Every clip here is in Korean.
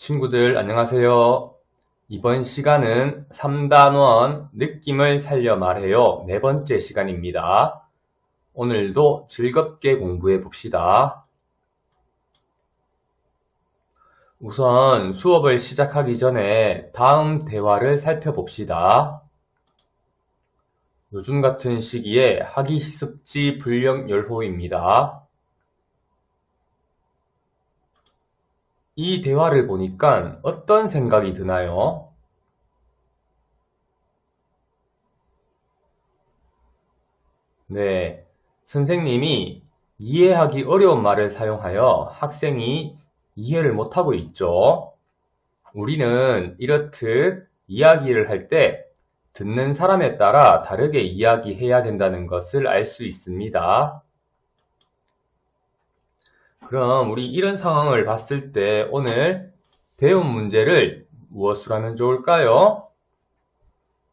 친구들 안녕하세요. 이번 시간은 3단원 느낌을 살려 말해요. 네 번째 시간입니다. 오늘도 즐겁게 공부해 봅시다. 우선 수업을 시작하기 전에 다음 대화를 살펴봅시다. 요즘 같은 시기에 하기 습지 불령열호입니다. 이 대화를 보니까 어떤 생각이 드나요? 네, 선생님이 이해하기 어려운 말을 사용하여 학생이 이해를 못하고 있죠. 우리는 이렇듯 이야기를 할 때 듣는 사람에 따라 다르게 이야기해야 된다는 것을 알 수 있습니다. 그럼 우리 이런 상황을 봤을 때 오늘 배운 문제를 무엇으로 하면 좋을까요?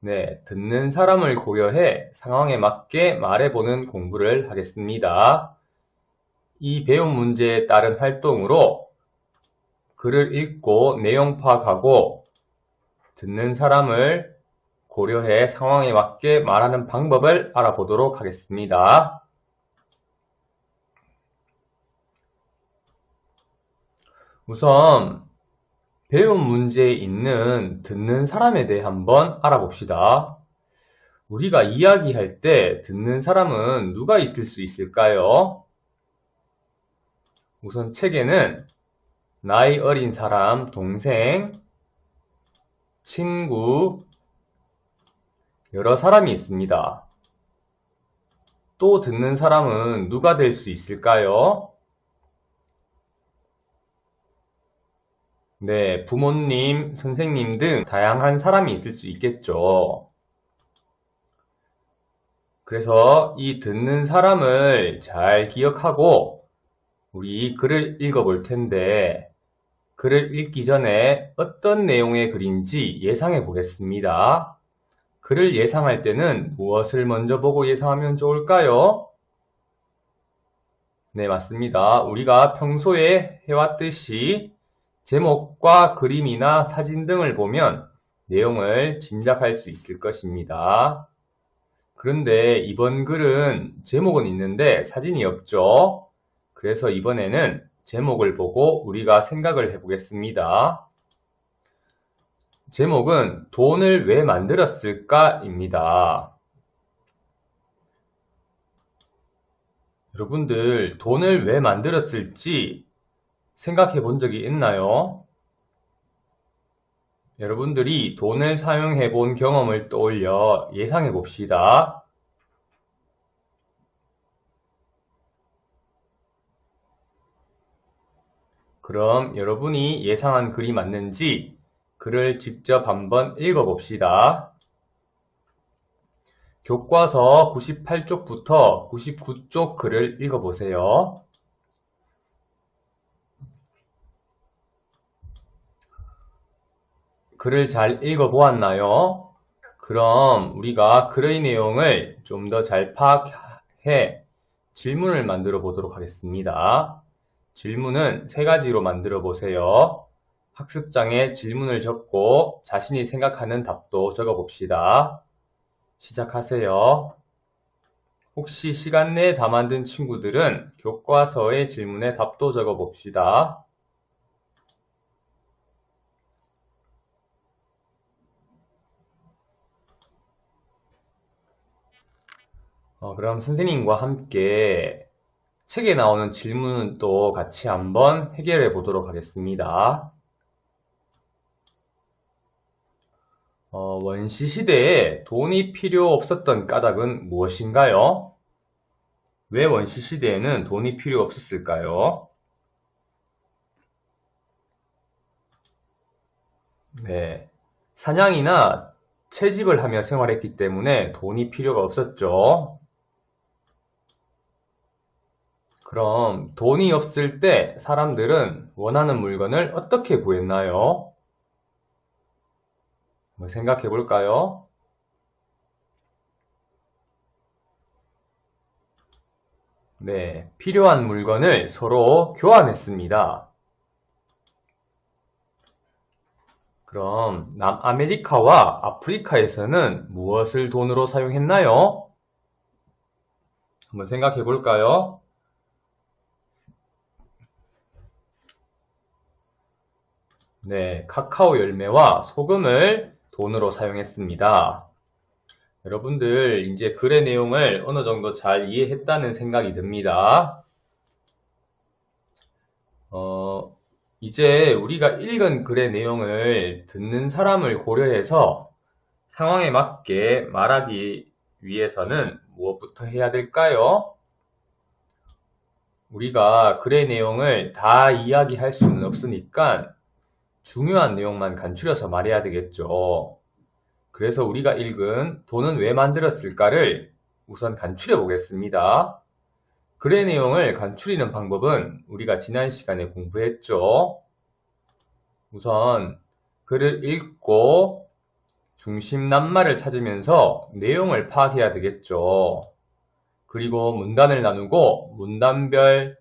네, 듣는 사람을 고려해 상황에 맞게 말해보는 공부를 하겠습니다. 이 배운 문제에 따른 활동으로 글을 읽고 내용 파악하고 듣는 사람을 고려해 상황에 맞게 말하는 방법을 알아보도록 하겠습니다. 우선 배운 문제에 있는 듣는 사람에 대해 한번 알아봅시다. 우리가 이야기할 때 듣는 사람은 누가 있을 수 있을까요? 우선 책에는 나이 어린 사람, 동생, 친구, 여러 사람이 있습니다. 또 듣는 사람은 누가 될 수 있을까요? 네, 부모님, 선생님 등 다양한 사람이 있을 수 있겠죠. 그래서 이 듣는 사람을 잘 기억하고 우리 글을 읽어볼 텐데 글을 읽기 전에 어떤 내용의 글인지 예상해 보겠습니다. 글을 예상할 때는 무엇을 먼저 보고 예상하면 좋을까요? 네, 맞습니다. 우리가 평소에 해왔듯이 제목과 그림이나 사진 등을 보면 내용을 짐작할 수 있을 것입니다. 그런데 이번 글은 제목은 있는데 사진이 없죠? 그래서 이번에는 제목을 보고 우리가 생각을 해보겠습니다. 제목은 돈을 왜 만들었을까? 입니다. 여러분들, 돈을 왜 만들었을지 생각해 본 적이 있나요? 여러분들이 돈을 사용해 본 경험을 떠올려 예상해 봅시다. 그럼 여러분이 예상한 글이 맞는지 글을 직접 한번 읽어 봅시다. 교과서 98쪽부터 99쪽 글을 읽어 보세요. 글을 잘 읽어 보았나요? 그럼 우리가 글의 내용을 좀 더 잘 파악해 질문을 만들어 보도록 하겠습니다. 질문은 세 가지로 만들어 보세요. 학습장에 질문을 적고 자신이 생각하는 답도 적어 봅시다. 시작하세요. 혹시 시간 내에 다 만든 친구들은 교과서의 질문에 답도 적어 봅시다. 그럼 선생님과 함께 책에 나오는 질문은 또 같이 한번 해결해 보도록 하겠습니다. 원시시대에 돈이 필요 없었던 까닭은 무엇인가요? 왜 원시시대에는 돈이 필요 없었을까요? 네. 사냥이나 채집을 하며 생활했기 때문에 돈이 필요가 없었죠. 그럼 돈이 없을 때 사람들은 원하는 물건을 어떻게 구했나요? 생각해 볼까요? 네, 필요한 물건을 서로 교환했습니다. 그럼 남아메리카와 아프리카에서는 무엇을 돈으로 사용했나요? 한번 생각해 볼까요? 네, 카카오 열매와 소금을 돈으로 사용했습니다. 여러분들 이제 글의 내용을 어느 정도 잘 이해했다는 생각이 듭니다. 이제 우리가 읽은 글의 내용을 듣는 사람을 고려해서 상황에 맞게 말하기 위해서는 무엇부터 해야 될까요? 우리가 글의 내용을 다 이야기할 수는 없으니까 중요한 내용만 간추려서 말해야 되겠죠. 그래서 우리가 읽은 돈은 왜 만들었을까를 우선 간추려 보겠습니다. 글의 내용을 간추리는 방법은 우리가 지난 시간에 공부했죠. 우선 글을 읽고 중심 낱말을 찾으면서 내용을 파악해야 되겠죠. 그리고 문단을 나누고 문단별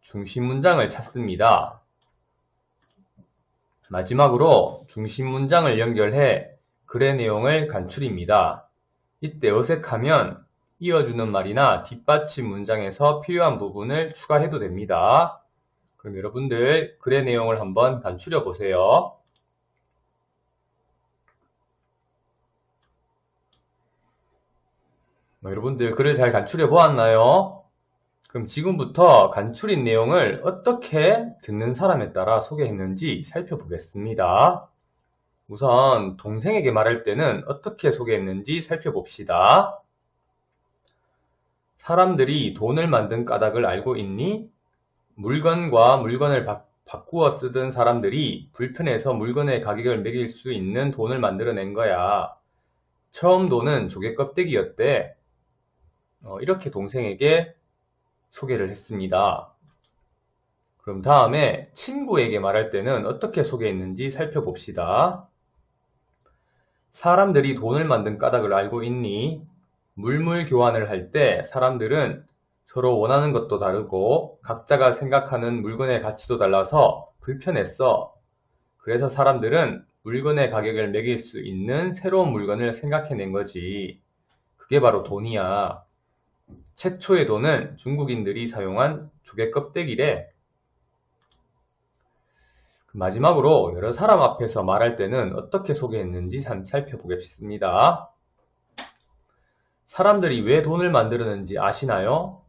중심 문장을 찾습니다. 마지막으로 중심 문장을 연결해 글의 내용을 간추립니다. 이때 어색하면 이어주는 말이나 뒷받침 문장에서 필요한 부분을 추가해도 됩니다. 그럼 여러분들 글의 내용을 한번 간추려 보세요. 여러분들 글을 잘 간추려 보았나요? 그럼 지금부터 간추린 내용을 어떻게 듣는 사람에 따라 소개했는지 살펴보겠습니다. 우선 동생에게 말할 때는 어떻게 소개했는지 살펴봅시다. 사람들이 돈을 만든 까닭을 알고 있니? 물건과 물건을 바꾸어 쓰던 사람들이 불편해서 물건의 가격을 매길 수 있는 돈을 만들어낸 거야. 처음 돈은 조개 껍데기였대. 이렇게 동생에게 소개를 했습니다. 그럼 다음에 친구에게 말할 때는 어떻게 소개했는지 살펴봅시다. 사람들이 돈을 만든 까닭을 알고 있니? 물물 교환을 할 때 사람들은 서로 원하는 것도 다르고 각자가 생각하는 물건의 가치도 달라서 불편했어. 그래서 사람들은 물건의 가격을 매길 수 있는 새로운 물건을 생각해낸 거지. 그게 바로 돈이야. 최초의 돈은 중국인들이 사용한 조개 껍데기래. 마지막으로 여러 사람 앞에서 말할 때는 어떻게 소개했는지 살펴보겠습니다. 사람들이 왜 돈을 만들었는지 아시나요?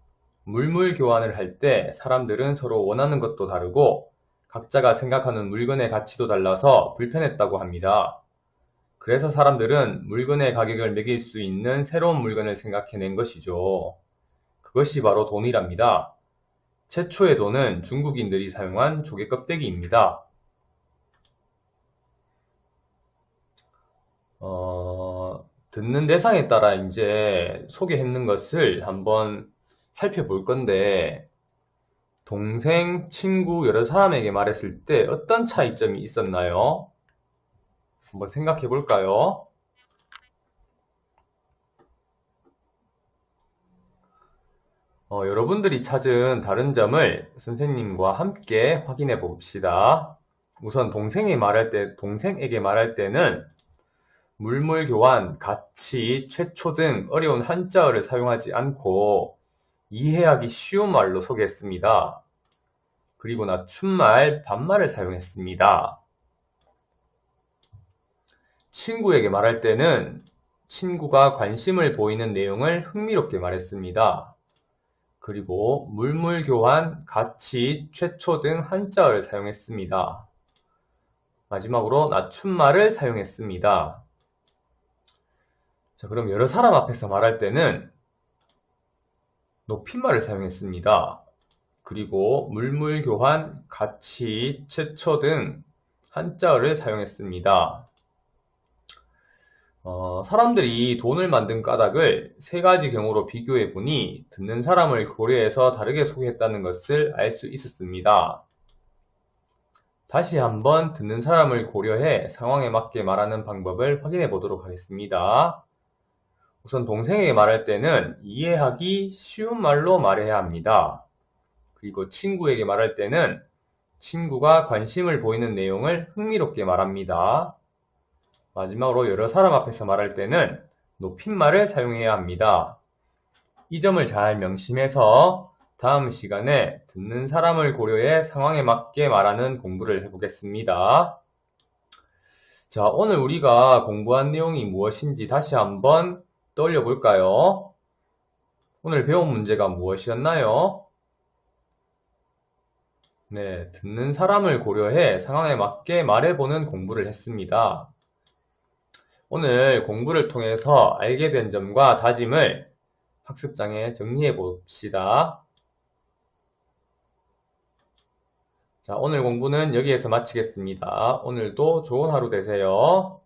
물물 교환을 할 때 사람들은 서로 원하는 것도 다르고 각자가 생각하는 물건의 가치도 달라서 불편했다고 합니다. 그래서 사람들은 물건의 가격을 매길 수 있는 새로운 물건을 생각해낸 것이죠. 그것이 바로 돈이랍니다. 최초의 돈은 중국인들이 사용한 조개 껍데기입니다. 듣는 대상에 따라 이제 소개했는 것을 한번 살펴볼 건데, 동생, 친구, 여러 사람에게 말했을 때 어떤 차이점이 있었나요? 한번 생각해 볼까요? 여러분들이 찾은 다른 점을 선생님과 함께 확인해 봅시다. 우선 동생에게 말할 때는 물물 교환, 가치, 최초 등 어려운 한자어를 사용하지 않고 이해하기 쉬운 말로 소개했습니다. 그리고 낮춤말, 반말을 사용했습니다. 친구에게 말할 때는 친구가 관심을 보이는 내용을 흥미롭게 말했습니다. 그리고 물물 교환, 가치, 최초 등 한자어를 사용했습니다. 마지막으로 낮춤말을 사용했습니다. 자, 그럼 여러 사람 앞에서 말할 때는 높임말을 사용했습니다. 그리고 물물 교환, 가치, 최초 등 한자어를 사용했습니다. 사람들이 돈을 만든 까닭을 세 가지 경우로 비교해 보니 듣는 사람을 고려해서 다르게 소개했다는 것을 알 수 있었습니다. 다시 한번 듣는 사람을 고려해 상황에 맞게 말하는 방법을 확인해 보도록 하겠습니다. 우선 동생에게 말할 때는 이해하기 쉬운 말로 말해야 합니다. 그리고 친구에게 말할 때는 친구가 관심을 보이는 내용을 흥미롭게 말합니다. 마지막으로 여러 사람 앞에서 말할 때는 높임말을 사용해야 합니다. 이 점을 잘 명심해서 다음 시간에 듣는 사람을 고려해 상황에 맞게 말하는 공부를 해보겠습니다. 자, 오늘 우리가 공부한 내용이 무엇인지 다시 한번 떠올려 볼까요? 오늘 배운 문제가 무엇이었나요? 네, 듣는 사람을 고려해 상황에 맞게 말해보는 공부를 했습니다. 오늘 공부를 통해서 알게 된 점과 다짐을 학습장에 정리해 봅시다. 자, 오늘 공부는 여기에서 마치겠습니다. 오늘도 좋은 하루 되세요.